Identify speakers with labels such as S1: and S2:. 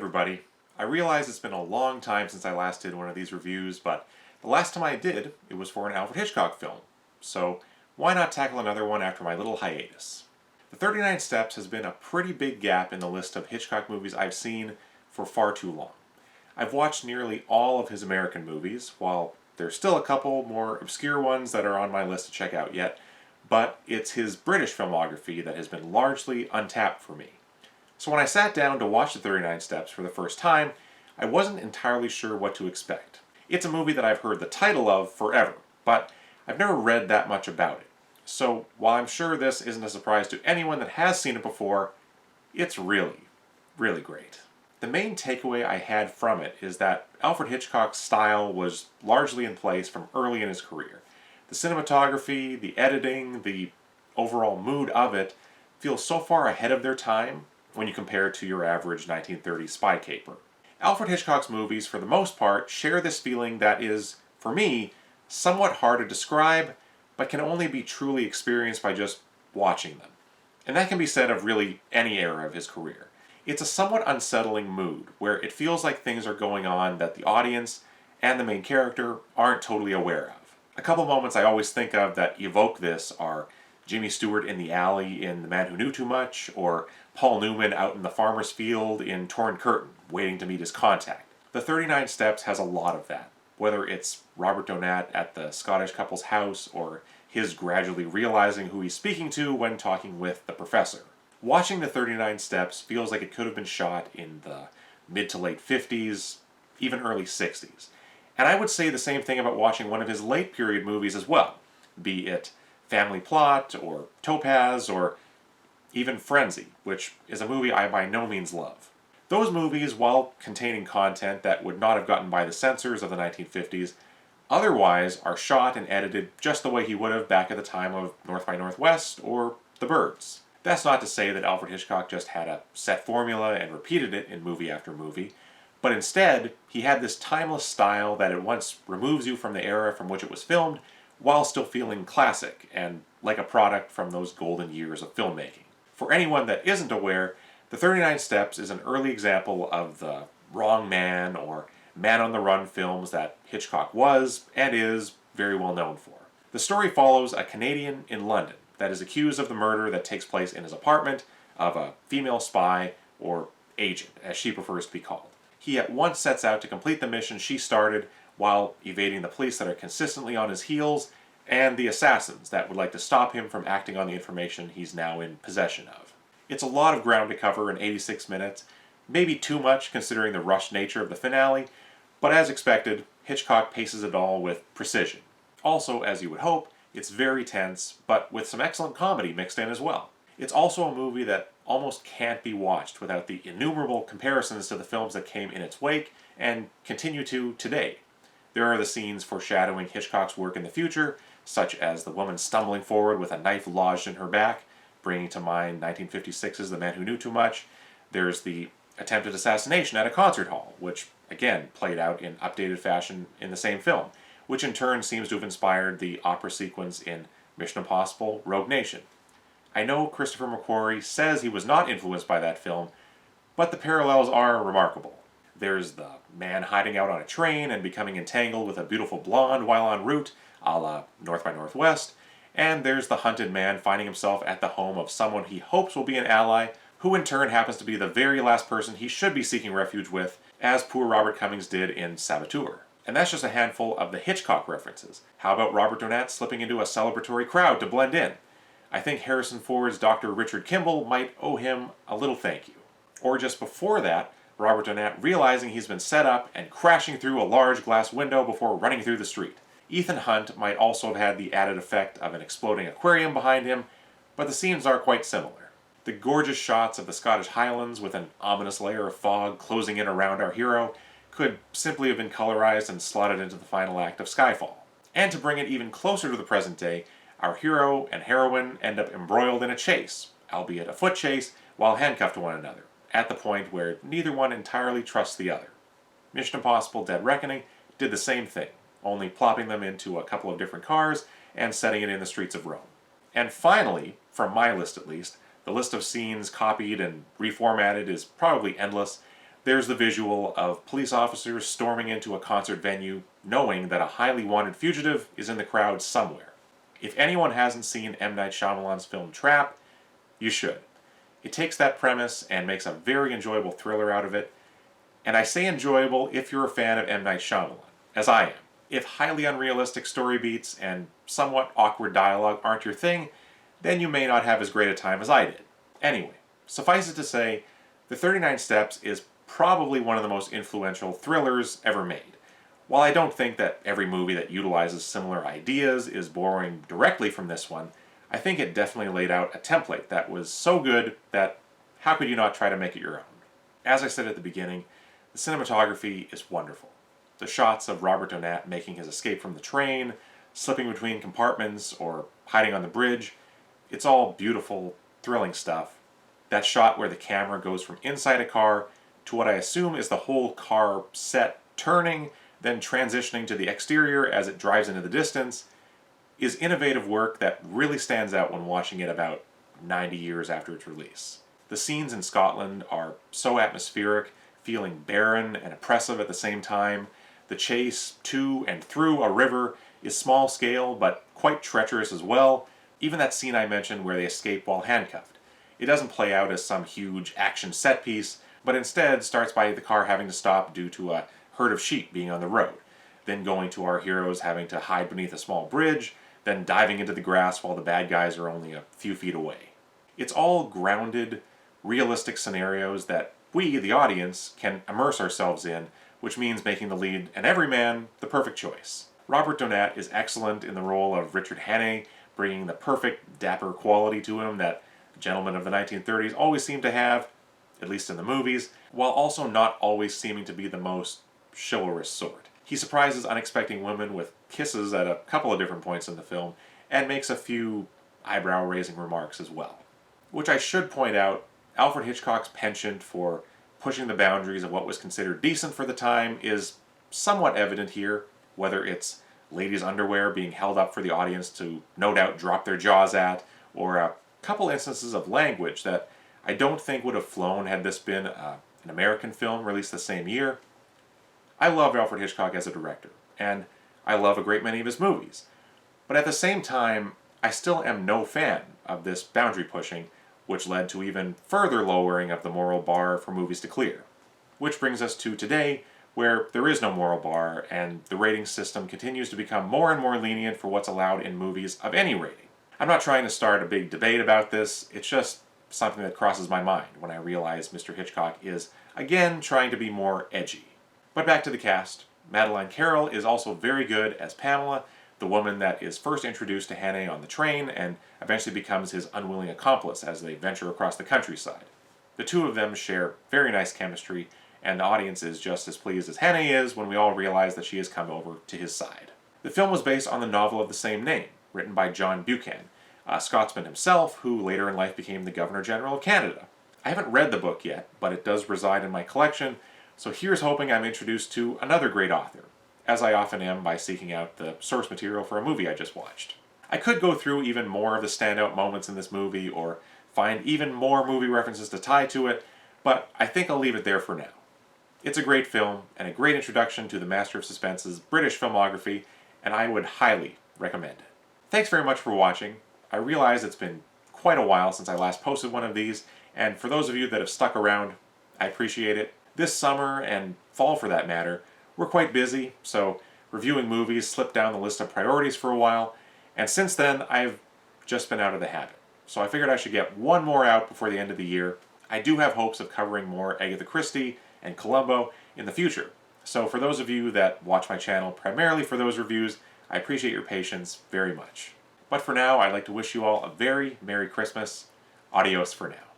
S1: everybody. I realize it's been a long time since I last did one of these reviews, but the last time I did, it was for an Alfred Hitchcock film. So why not tackle another one after my little hiatus? The 39 Steps has been a pretty big gap in the list of Hitchcock movies I've seen for far too long. I've watched nearly all of his American movies, while there's still a couple more obscure ones that are on my list to check out yet, but it's his British filmography that has been largely untapped for me. So when I sat down to watch the 39 Steps for the first time, I wasn't entirely sure what to expect. It's a movie that I've heard the title of forever, but I've never read that much about it. So while I'm sure this isn't a surprise to anyone that has seen it before, it's really, really great. The main takeaway I had from it is that Alfred Hitchcock's style was largely in place from early in his career. The cinematography, the editing, the overall mood of it feels so far ahead of their time when you compare it to your average 1930s spy caper. Alfred Hitchcock's movies, for the most part, share this feeling that is, for me, somewhat hard to describe, but can only be truly experienced by just watching them. And that can be said of really any era of his career. It's a somewhat unsettling mood, where it feels like things are going on that the audience and the main character aren't totally aware of. A couple moments I always think of that evoke this are Jimmy Stewart in the alley in The Man Who Knew Too Much, or Paul Newman out in the farmer's field in Torn Curtain, waiting to meet his contact. The 39 Steps has a lot of that, whether it's Robert Donat at the Scottish couple's house, or his gradually realizing who he's speaking to when talking with the professor. Watching the 39 Steps feels like it could have been shot in the mid to late 50s, even early 60s. And I would say the same thing about watching one of his late period movies as well, be it Family Plot, or Topaz, or even Frenzy, which is a movie I by no means love. Those movies, while containing content that would not have gotten by the censors of the 1950s, otherwise are shot and edited just the way he would have back at the time of North by Northwest or The Birds. That's not to say that Alfred Hitchcock just had a set formula and repeated it in movie after movie, but instead, he had this timeless style that at once removes you from the era from which it was filmed, while still feeling classic and like a product from those golden years of filmmaking. For anyone that isn't aware, the 39 Steps is an early example of the wrong man or man on the run films that Hitchcock was and is very well known for. The story follows a Canadian in London that is accused of the murder that takes place in his apartment of a female spy, or agent, as she prefers to be called. He at once sets out to complete the mission she started while evading the police that are consistently on his heels and the assassins that would like to stop him from acting on the information he's now in possession of. It's a lot of ground to cover in 86 minutes, maybe too much considering the rushed nature of the finale, but as expected, Hitchcock paces it all with precision. Also, as you would hope, it's very tense, but with some excellent comedy mixed in as well. It's also a movie that almost can't be watched without the innumerable comparisons to the films that came in its wake and continue to today. There are the scenes foreshadowing Hitchcock's work in the future, such as the woman stumbling forward with a knife lodged in her back, bringing to mind 1956's The Man Who Knew Too Much. There's the attempted assassination at a concert hall, which again played out in updated fashion in the same film, which in turn seems to have inspired the opera sequence in Mission Impossible: Rogue Nation. I know Christopher McQuarrie says he was not influenced by that film, but the parallels are remarkable. There's the man hiding out on a train and becoming entangled with a beautiful blonde while en route, a la North by Northwest, and there's the hunted man finding himself at the home of someone he hopes will be an ally, who in turn happens to be the very last person he should be seeking refuge with, as poor Robert Cummings did in Saboteur. And that's just a handful of the Hitchcock references. How about Robert Donat slipping into a celebratory crowd to blend in? I think Harrison Ford's Dr. Richard Kimball might owe him a little thank you. Or just before that, Robert Donat realizing he's been set up and crashing through a large glass window before running through the street. Ethan Hunt might also have had the added effect of an exploding aquarium behind him, but the scenes are quite similar. The gorgeous shots of the Scottish Highlands with an ominous layer of fog closing in around our hero could simply have been colorized and slotted into the final act of Skyfall. And to bring it even closer to the present day, our hero and heroine end up embroiled in a chase, albeit a foot chase, while handcuffed to one another, at the point where neither one entirely trusts the other. Mission Impossible: Dead Reckoning did the same thing, only plopping them into a couple of different cars and setting it in the streets of Rome. And finally, from my list at least, the list of scenes copied and reformatted is probably endless. There's the visual of police officers storming into a concert venue knowing that a highly wanted fugitive is in the crowd somewhere. If anyone hasn't seen M. Night Shyamalan's film Trap, you should. It takes that premise and makes a very enjoyable thriller out of it. And I say enjoyable if you're a fan of M. Night Shyamalan, as I am. If highly unrealistic story beats and somewhat awkward dialogue aren't your thing, then you may not have as great a time as I did. Anyway, suffice it to say, The 39 Steps is probably one of the most influential thrillers ever made. While I don't think that every movie that utilizes similar ideas is borrowing directly from this one, I think it definitely laid out a template that was so good that how could you not try to make it your own? As I said at the beginning, the cinematography is wonderful. The shots of Robert Donat making his escape from the train, slipping between compartments, or hiding on the bridge, it's all beautiful, thrilling stuff. That shot where the camera goes from inside a car to what I assume is the whole car set turning, then transitioning to the exterior as it drives into the distance, is innovative work that really stands out when watching it about 90 years after its release. The scenes in Scotland are so atmospheric, feeling barren and oppressive at the same time. The chase to and through a river is small scale but quite treacherous as well. Even that scene I mentioned where they escape while handcuffed. It doesn't play out as some huge action set piece, but instead starts by the car having to stop due to a herd of sheep being on the road, then going to our heroes having to hide beneath a small bridge, then diving into the grass while the bad guys are only a few feet away. It's all grounded, realistic scenarios that we, the audience, can immerse ourselves in, which means making the lead and everyman the perfect choice. Robert Donat is excellent in the role of Richard Hannay, bringing the perfect dapper quality to him that gentlemen of the 1930s always seem to have, at least in the movies, while also not always seeming to be the most chivalrous sort. He surprises unexpecting women with kisses at a couple of different points in the film, and makes a few eyebrow-raising remarks as well. Which I should point out, Alfred Hitchcock's penchant for pushing the boundaries of what was considered decent for the time is somewhat evident here, whether it's ladies' underwear being held up for the audience to no doubt drop their jaws at, or a couple instances of language that I don't think would have flown had this been an American film released the same year. I love Alfred Hitchcock as a director, and I love a great many of his movies. But at the same time, I still am no fan of this boundary pushing, which led to even further lowering of the moral bar for movies to clear. Which brings us to today, where there is no moral bar, and the rating system continues to become more and more lenient for what's allowed in movies of any rating. I'm not trying to start a big debate about this, it's just something that crosses my mind when I realize Mr. Hitchcock is, again, trying to be more edgy. But back to the cast. Madeleine Carroll is also very good as Pamela, the woman that is first introduced to Hannay on the train and eventually becomes his unwilling accomplice as they venture across the countryside. The two of them share very nice chemistry, and the audience is just as pleased as Hannay is when we all realize that she has come over to his side. The film was based on the novel of the same name, written by John Buchan, a Scotsman himself who later in life became the Governor General of Canada. I haven't read the book yet, but it does reside in my collection, so here's hoping I'm introduced to another great author, as I often am by seeking out the source material for a movie I just watched. I could go through even more of the standout moments in this movie, or find even more movie references to tie to it, but I think I'll leave it there for now. It's a great film, and a great introduction to the Master of Suspense's British filmography, and I would highly recommend it. Thanks very much for watching. I realize it's been quite a while since I last posted one of these, and for those of you that have stuck around, I appreciate it. This summer, and fall for that matter, we're quite busy, so reviewing movies slipped down the list of priorities for a while, and since then I've just been out of the habit. So I figured I should get one more out before the end of the year. I do have hopes of covering more Agatha Christie and Columbo in the future. So for those of you that watch my channel primarily for those reviews, I appreciate your patience very much. But for now, I'd like to wish you all a very Merry Christmas. Adios for now.